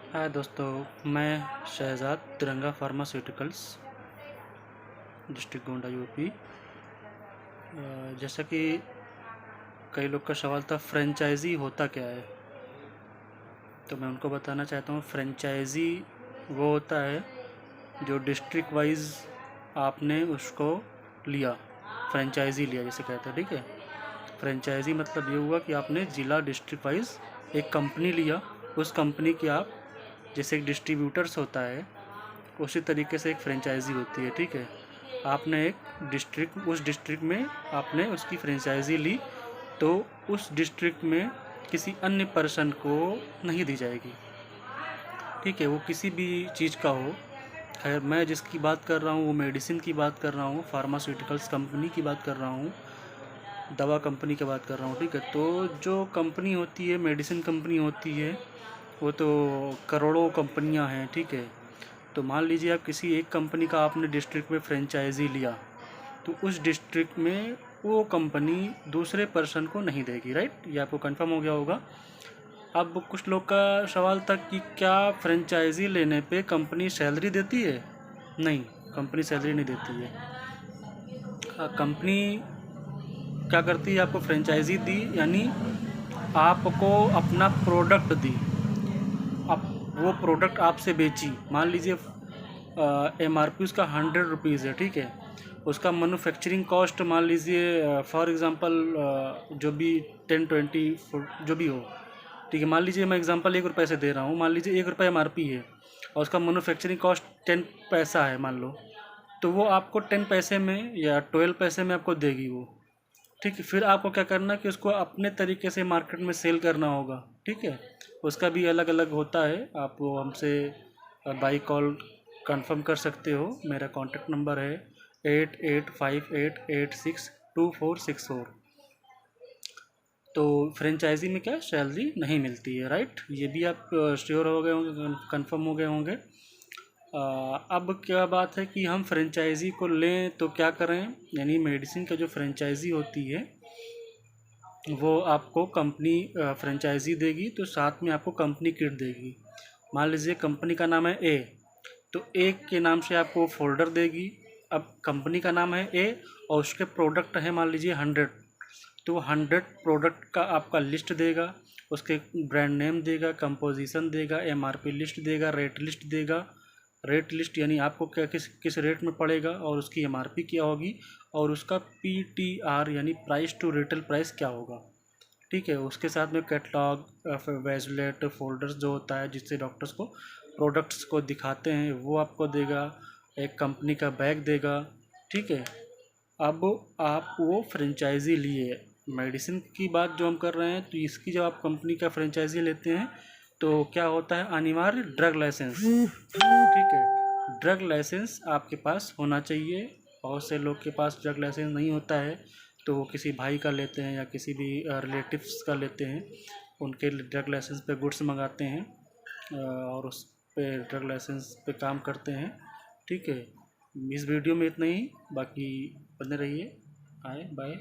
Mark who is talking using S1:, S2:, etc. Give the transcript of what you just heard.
S1: हाय दोस्तों, मैं शहजाद तिरंगा फार्मास्यूटिकल्स डिस्ट्रिक्ट गोंडा यूपी। जैसा कि कई लोग का सवाल था, फ्रेंचाइजी होता क्या है, तो मैं उनको बताना चाहता हूँ। फ्रेंचाइजी वो होता है जो डिस्ट्रिक्ट वाइज आपने उसको लिया, फ्रेंचाइजी लिया जिसे कहते हैं। ठीक है, फ्रेंचाइजी मतलब ये हुआ कि आपने ज़िला डिस्ट्रिक्ट वाइज एक कंपनी लिया। उस कंपनी की आप, जैसे एक डिस्ट्रीब्यूटर्स होता है, उसी तरीके से एक फ्रेंचाइजी होती है। ठीक है, आपने एक डिस्ट्रिक्ट, उस डिस्ट्रिक्ट में आपने उसकी फ्रेंचाइजी ली, तो उस डिस्ट्रिक्ट में किसी अन्य पर्सन को नहीं दी जाएगी। ठीक है, वो किसी भी चीज़ का हो। खैर, मैं जिसकी बात कर रहा हूँ वो मेडिसिन की बात कर रहा हूँ, फार्मास्यूटिकल्स कंपनी की बात कर रहा हूँ, दवा कंपनी की बात कर रहा हूँ। ठीक है, तो जो कंपनी होती है, मेडिसिन कंपनी होती है, वो तो करोड़ों कंपनियां हैं। ठीक है, तो मान लीजिए आप किसी एक कंपनी का आपने डिस्ट्रिक्ट में फ्रेंचाइजी लिया, तो उस डिस्ट्रिक्ट में वो कंपनी दूसरे पर्सन को नहीं देगी। राइट, ये आपको कंफर्म हो गया होगा। अब कुछ लोग का सवाल था कि क्या फ्रेंचाइजी लेने पे कंपनी सैलरी देती है? नहीं, कंपनी सैलरी नहीं देती है। कंपनी क्या करती है, आपको फ्रेंचाइजी दी यानी आपको अपना प्रोडक्ट दी। आप वो प्रोडक्ट आपसे बेची, मान लीजिए MRP उसका 100 रुपीज़ है। ठीक है, उसका मैन्युफैक्चरिंग कॉस्ट मान लीजिए फॉर एग्ज़ाम्पल जो भी 10-20 जो भी हो। ठीक है, मान लीजिए मैं एग्ज़ाम्पल 1 रुपये से दे रहा हूँ, मान लीजिए 1 रुपये MRP है और उसका मैन्युफैक्चरिंग कॉस्ट 10 पैसा है मान लो, तो वो आपको 10 पैसे में या 12 पैसे में आपको देगी वो। ठीक है, फिर आपको क्या करना है कि उसको अपने तरीके से मार्केट में सेल करना होगा। ठीक है, उसका भी अलग अलग होता है। आप वो हमसे बाई कॉल कंफर्म कर सकते हो। मेरा कॉन्टैक्ट नंबर है 8858862464। तो फ्रेंचाइजी में क्या सैलरी नहीं मिलती है। राइट, ये भी आप श्योर हो गए होंगे, कंफर्म हो गए होंगे। अब क्या बात है कि हम फ्रेंचाइजी को लें तो क्या करें, यानी मेडिसिन का जो फ्रेंचाइजी होती है वो आपको कंपनी फ्रेंचाइजी देगी, तो साथ में आपको कंपनी किट देगी। मान लीजिए कंपनी का नाम है ए, तो ए के नाम से आपको फोल्डर देगी। अब कंपनी का नाम है ए और उसके प्रोडक्ट है मान लीजिए 100, तो 100 प्रोडक्ट का आपका लिस्ट देगा, उसके ब्रांड नेम देगा, कंपोजिशन देगा, MRP लिस्ट देगा, रेट लिस्ट देगा। रेट लिस्ट यानी आपको क्या किस किस रेट में पड़ेगा और उसकी MRP क्या होगी, और उसका PTR यानी प्राइस टू रिटेल प्राइस क्या होगा। ठीक है, उसके साथ में कैटलॉग, वेजलेट फोल्डर्स जो होता है जिससे डॉक्टर्स को प्रोडक्ट्स को दिखाते हैं, वो आपको देगा। एक कंपनी का बैग देगा। ठीक है, अब आप वो फ्रेंचाइजी लिए, मेडिसिन की बात जो हम कर रहे हैं, तो इसकी जब आप कंपनी का फ्रेंचाइजी लेते हैं तो क्या होता है, अनिवार्य ड्रग लाइसेंस। ठीक है, ड्रग लाइसेंस आपके पास होना चाहिए। बहुत से लोग के पास ड्रग लाइसेंस नहीं होता है, तो वो किसी भाई का लेते हैं या किसी भी रिलेटिव्स का लेते हैं, उनके ड्रग लाइसेंस पे गुड्स मंगाते हैं और उस पे ड्रग लाइसेंस पे काम करते हैं। ठीक है, इस वीडियो में इतना ही, बाकी बने रहिए। आए बाय।